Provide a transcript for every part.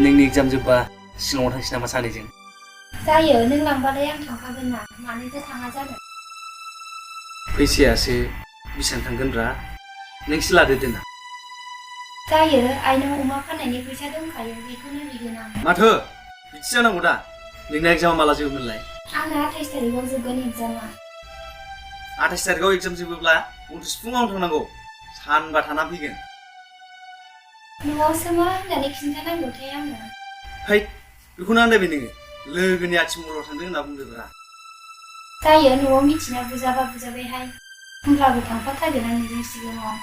नोंनि एग्जाम जोब्बा शिलंआव थांसै नामा सानैजों? जायो, नों लांबालाय आं थांफागोन ना, मानोथो थाङा जानो? फैसायासो बेसेबां थांगोनब्रा? नोंसो लादो दोना। जायो, आइनाव अमा फाननायनि फैसा दंखायो, बेखौनो बिगोन आं। माथो बिदि जानांगौ दा? नोंना एग्जामा माला जोबोमोनलाय? आंना 28 तारिखआव जोबगोन एग्जामा। 28 तारिखआव एग्जाम जोबोब्ला उनथ्रिस फुङावनो थांनांगौ। सानबा थाना फैगोन। न'आवसो मा होननानै खिन्थानांगौथाय आंनो? है, बेखौनो आन्दायबाय नोङो? लोगोनि आथिमंगलाव थांदों होनना बुंदोब्रा। जायो, न'आव मिथिना बुजाबा बुजाबायहाय। होमब्लाबो थांफाथारगोन आं नोंनि सिगाङाव।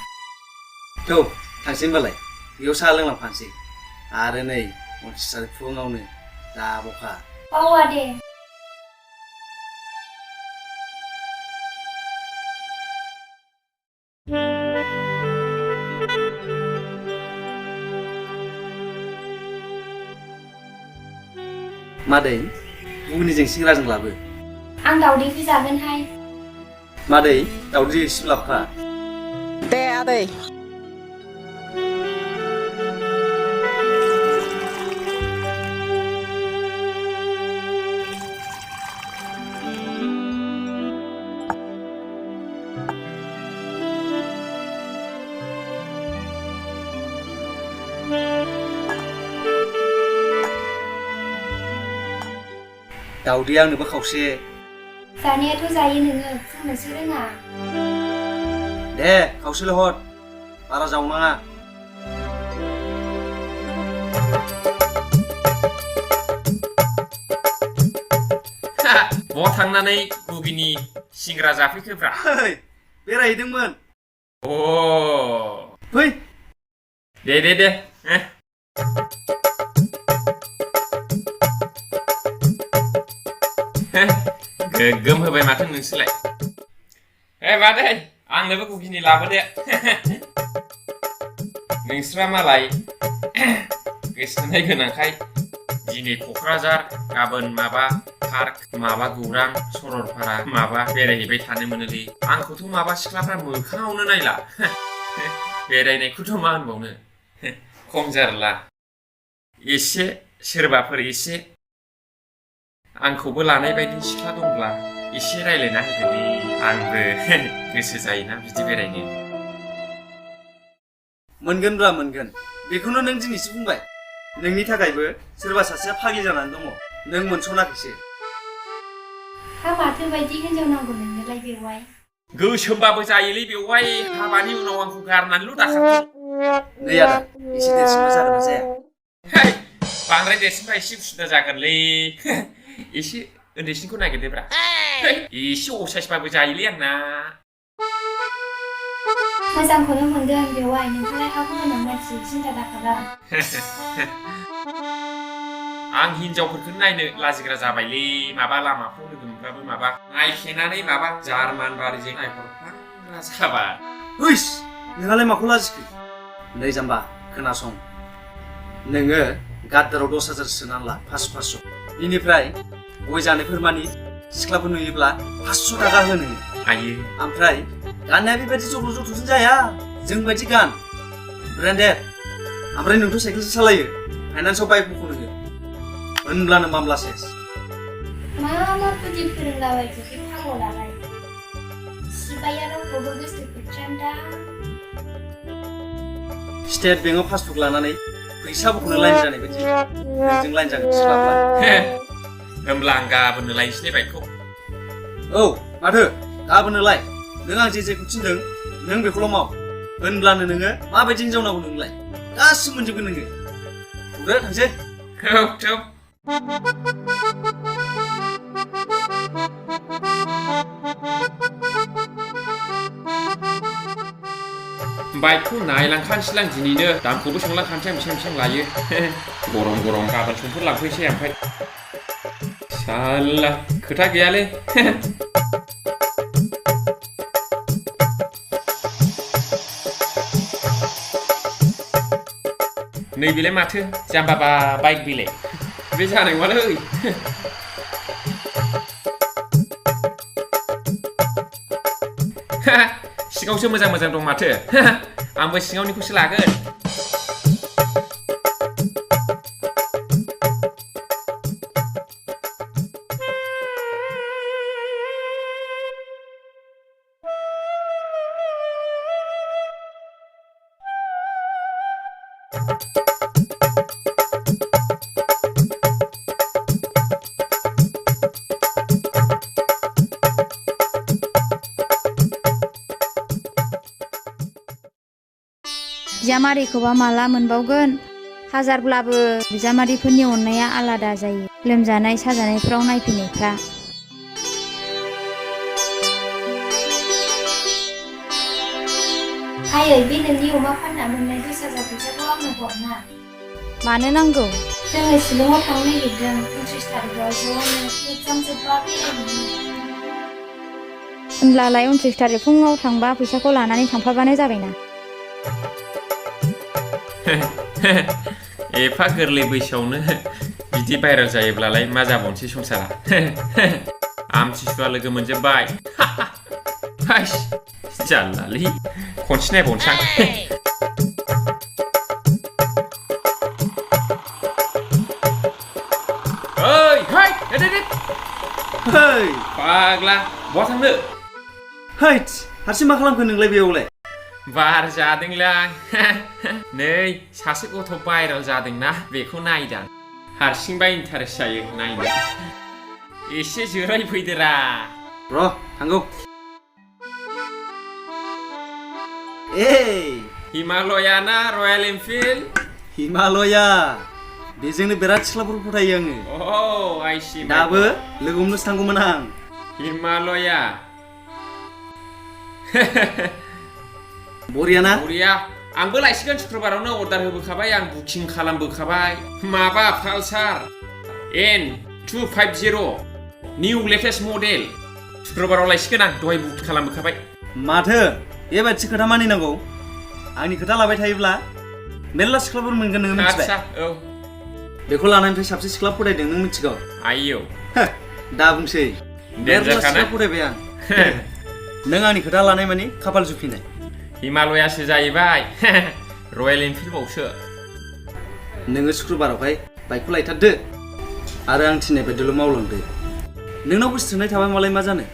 थौ, थांसै होनबालाय। बेयाव साहा लोंलांफानोसै। आरो नै 29 तारिख फुङावनो जाबखा। बावा दे। मादै, घुगुनिजों सिंग्राजों लाबो। आं दावदैखौ जागोनहाय। मादै, दावदै एसे लाबोफा। दे आदै। दावदैया आंनोबो खावसे। जानायाथ' जायो नोङो, फुंनोसो रोङा। दे, खावसेल' हर। बारा जावनाङा। बहा थांनानै घुगिनि सिंग्रा जाफैखोब्रा? बेरायहैदोंमोन। अ फै। दे गोगोम होबाय माथो नोंसोरलाय। मादै, आंनोबो घुगिनि लाबोदो। नोंस्रा मालाय गोसोनाय गोनांखाय दिनै क'क्राझार, गाबोन माबा पार्क, माबा गौरां, सरलपारा माबा बेरायहैबाय थानो मोनोलै। आंखौथ' माबा सिख्लाफ्रा मोखाङावनो नायला। बेरायनायखौथ' मा होनबावनो, खम जारला। एसे सोरबाफोर एसे आंखौबो लानाय बायदि सिख्ला दंब्ला एसे रायलायना होदोलै। आंबो गोसो जायोना बिदि बेरायनो। मोनगोनब्रा मोनगोन। बेखौनो नों दिनैसो बुंबाय। नोंनि थाखायबो सोरबा सासेया फाग्लि जानानै दङ। नों मोनस'नाखैसो। हा, माथो बायदि हिनजाव नांगौ नोंनोलाय बेवहाय? गोसोमबाबो जायोलै बेवहाय। हाबानि उनाव आंखौ गारनानैल' दाखाथों। नै आदा, एसे देरसिनबा जागोन ना जाया? बांद्राय देरसिनबा एसे उसुबिदा जागोनलै। एसे उन्दैसिनखौ नागिरदोब्रा। एसे असाइसबाबो जायोलै आंना। मोजांखौनो मोनगोन बेवहाय, नोंहालाय हा गोनां मानसि, सिन्था दाखालाम। आं हिनजावफोरखौनो नायनो लाजिग्रा जाबायलै। माबा लामाफ्राव लोगो मोनबाबो माबा नायखेनानै माबा जार्मान बारिजों नायहरफ्लांग्रा जाबाय। हुइस, नोंहालाय माखौ लाजिखो? नै जाम्बा, खोनासं। नोङो गाद्दाराव 10,000 सोनानै ला, 500। बिनिफ्राय गय जानायफोर मानि सिख्लाफोर नुयोब्ला 500 थाखा होनो। आयो। ओमफ्राय गाननाया बेबायदि जब्र' जथ'जों जाया। जों बायदि गान। ब्रेन्डेड। ओमफ्राय नोंथ' साइकेलसो सालायो। फाइनान्सआव बाइक बख'नो हो। होनब्लानो मामला सेस। मा बुद्धि फोरोंलाबायखो बे फाग्लालाय? सिबाया रावखौबो गोसोखांथ्रान्दा। स्टेट बेंकआव पासबुक लानानै फैसा बख'नो लाइन जानाय बायदि नोंजों लाइन जागोन सिख्लाफ्रा। होमब्ला आं गाबोननो लायनोसै बाइकखौ। औ, माथो गाबोननोलाय? नों आं जेखौ थिनदों नों बेखौल' माव। होनब्लानो नोङो माबायदि हिनजाव नांगौ नोंलाय? गासिबो मोनजोबगोन नोङो। थौदो, थांसै। थौ। बाइकखौ नायलांखानोसैलां दिनैनो। दामखौबो सोंलांखानोसै आं बेसेबां लायो। गरम गरम गाबोन समफोर लांफैसै ओमफ्राय। साल्ला खोथा गैयालै। नैबेलाय माथो जाम्बाबा बाइक बेलाय? बे जानाय नङालै। सिङावसो मोजां मोजां दं माथो। आंबो सिङावनिखौसो लागोन। बिजामादैखौबा माला मोनबावगोन हाजारब्लाबो बिजामादैफोरनि अननाया आलादा जायो लोमजानाय साजानायफ्राव नायफैनायफ्रा आयै बे नोंनि अमा फानना मोननाय 20,000 फैसाखौ आंनो हरना मानो नांगौ जोङो शिलंआव थांनो नागिरदों 29 तारिखआव ज'नो एग्जाम जोबबा बेरायहैनो होनब्लालाय 29 तारिख फुङाव थांबा फैसाखौ लानानै थांफाबानो जाबायना एफा गोरलै बैसोआवनो बिदि भाइरेल जायोब्लालाय मा जाबावनोसै संसारा आमथिसुवा लोगो मोनजोब्बाय जारलालै खनसे नायबावनोसै आं फाग्ला बहा थांनो हैट हारसिं मा खालामखो नोंलाय बेयावलाय बार जादोंलां नै सासे गथ' भाइरेल जादोंना बेखौ नायदां हारसिंबा इन्टारेस्ट जायो नायनो एसे जिरायफैदोरा र' थांगौ हिमालया ना रयेल एनफिल्ड हिमालया बेजोंनो बिराद सिख्लाफोर फथायो आङो आइसि दाबो लोगो हमनोसो थांगौमोन आं हिमालया बरियाना बरिया आंबो लायसिगोन शुक्रबारावनो अर्डार होबोखाबाय आं बुकिं खालामबोखाबाय माबा पालसार N250 निउ लेटेस्ट मडेल शुक्रबाराव लायसिगोन आं दहाय बुक खालामबोखाबाय माथो बेबायदि खोथा मानिनांगौ आंनि खोथा लाबाय थायोब्ला मेरला सिख्लाफोर मोनगोन नोङो मिथिबाय औ बेखौ लानायनिफ्राय साबसे सिख्ला फरायदों नों मिथिगौ आयौ दा बुंसै मेरला सिख्ला फरायबाय आं नों आंनि खोथा लानाय मानि खाफाल जुफिनाय हिमालयासो जाहैबाय रयेल एनफिल्ड बावसो नोङो शुक्रबारावहाय बाइकखौ लायथारदो आरो आं थिननाय बायदिल' मावलांदो नोंनाव गोसो थोनाय थाबाय मालाय मा जानो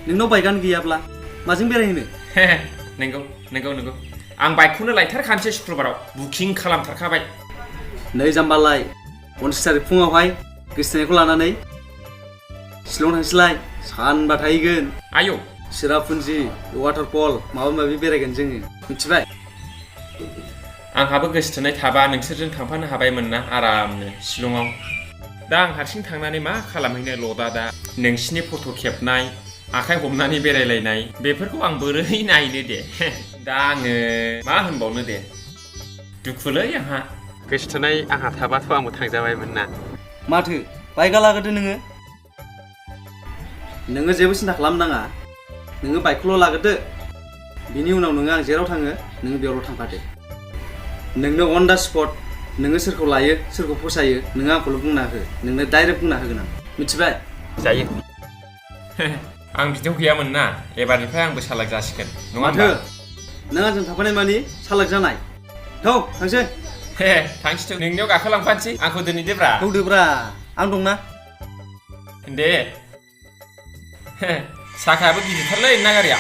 नोंनाव बाइकआनो गैयाब्ला माजों बेरायहैनो नंगौ आं बाइकखौनो लायथारखानोसै शुक्रबाराव बुकिं खालामथारखाबाय नै जाम्बालाय 29 तारिख फुङावहाय गोसो थोनायखौ लानानै शिलं थांसैलाय सानबा थाहैगोन आयौ सिरापुन्जि वाटारफल माबा माबि बेरायगोन जोङो मिथिबाय आंहाबो गोसो थोनाय थाबा नोंसोरजों थांफानो हाबायमोन ना आरामनो शिलंआव दा आं हारसिं थांनानै मा खालामहैनो लदा दा नोंसिनि फट' खेबनाय आखाइ हमनानै बेरायलायनाय बेफोरखौ आं बोरै नायनो दे दा आङो मा होनबावनो दे दुखुलै आंहा गोसो थोनाय आंहा थाबाथ' आंबो थांजाबायमोन ना माथो बाइकआ लाग्रोदो नोङो जेबो सिन्था खालामनाङा नोङो बाइकखौल' लाग्रोदो बिनि उनाव नोङो आं जेराव थाङो नोङो बेयावल' थांफादो नोंनो अन दा स्पट नोङो सोरखौ लायो सोरखौ फसायो नोङो आंखौल' बुंना हो नोंनो डाइरेक्ट बुंना होगोन आं मिथिबाय जायो आं बिदियाव गैयामोन ना एबारनिफ्राय आंबो सालाक जासिगोन नङा माथो नों आंजों थाफानाय मानि सालाक जानाय थौ थांसै थांसै नोंनियाव गाखोलांफानोसै आंखौ दोनहैदोब्रा थौदोब्रा आं दंना दे साखायाबो गिदिरथारलै नोंना गारिया